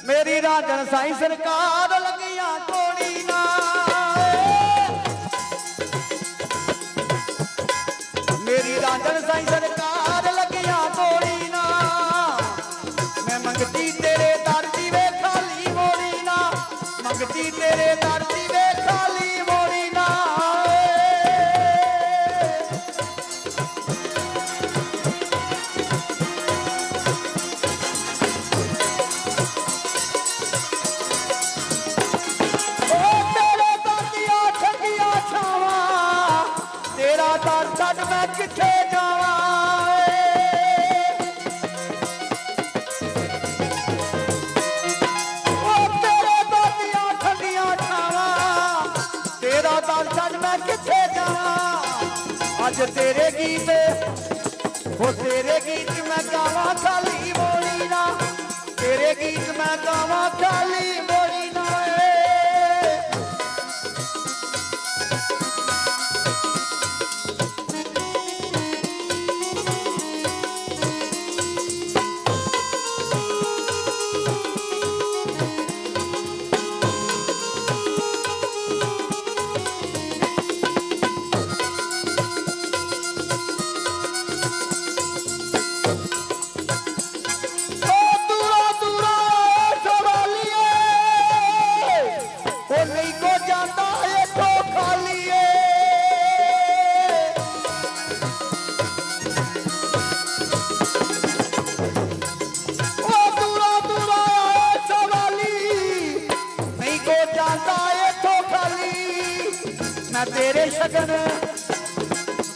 मेरी राजन साईं सरकार लगिया कोड़ी ना मेरी राजन साईं सरकार लगिया कोड़ी ना मैं मंगती तेरे दर दी वे खाली मोड़ी ना मंगती तेरे दर दी वे खाली मोड़ी ना मैं किथे जावां ओ तेरे दादियां ठंडियां छावां तेरा दर छड़ मैं किथे जावां अज तेरे गीत ओ तेरे गीत मैं गावां खाली बोली ना तेरे गीत मैं गावां खाली बोली ना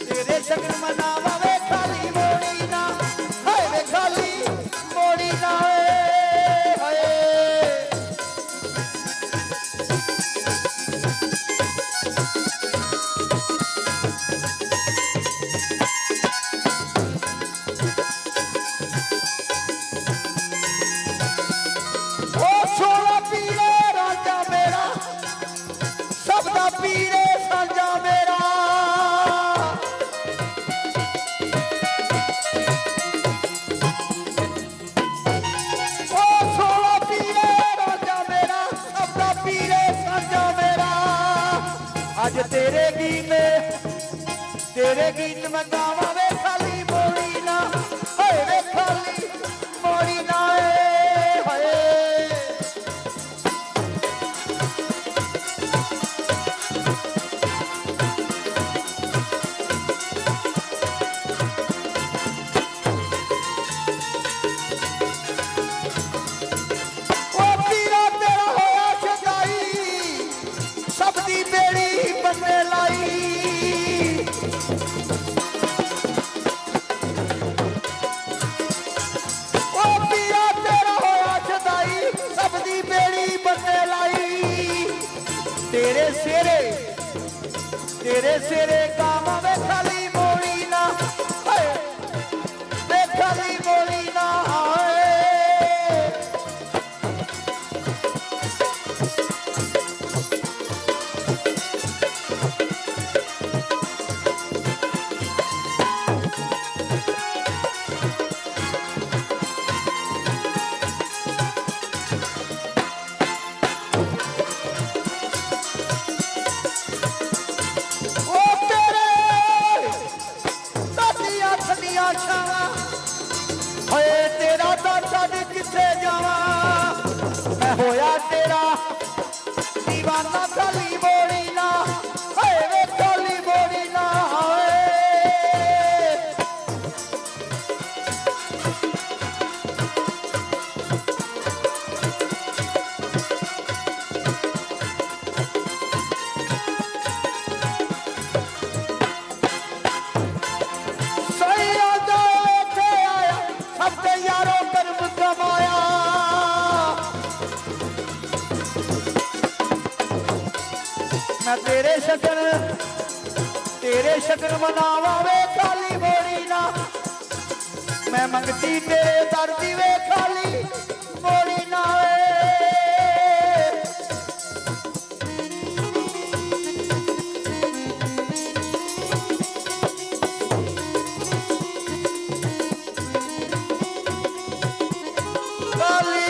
तेरे शगन मनावा वे खाली मोड़ी ना हाय वे खाली मोड़ी ना हाय ओ सोना पीरे राजा मेरा सबदा पीरे आज तेरे गीत मैं गावां वे खाली मोड़ी ना हाय वे खाली मोड़ी ना हाय ओ पीरा तेरा होया सजाई सब दी बेड़ी बन्ने लाई तेरे सिरे कामा वे खाली मोड़ी ना हाय वे खाली मोड़ी ना हाय तेरा दर छड़ किथे जावां मैं होया तेरा दीवाना खाली बोली ना हाय वे खाली बोली ना मैं तेरे शगन मनावा वे खाली मोड़ी ना मैं मंगती तेरे दर दी वे खाली मोड़ी ना खाली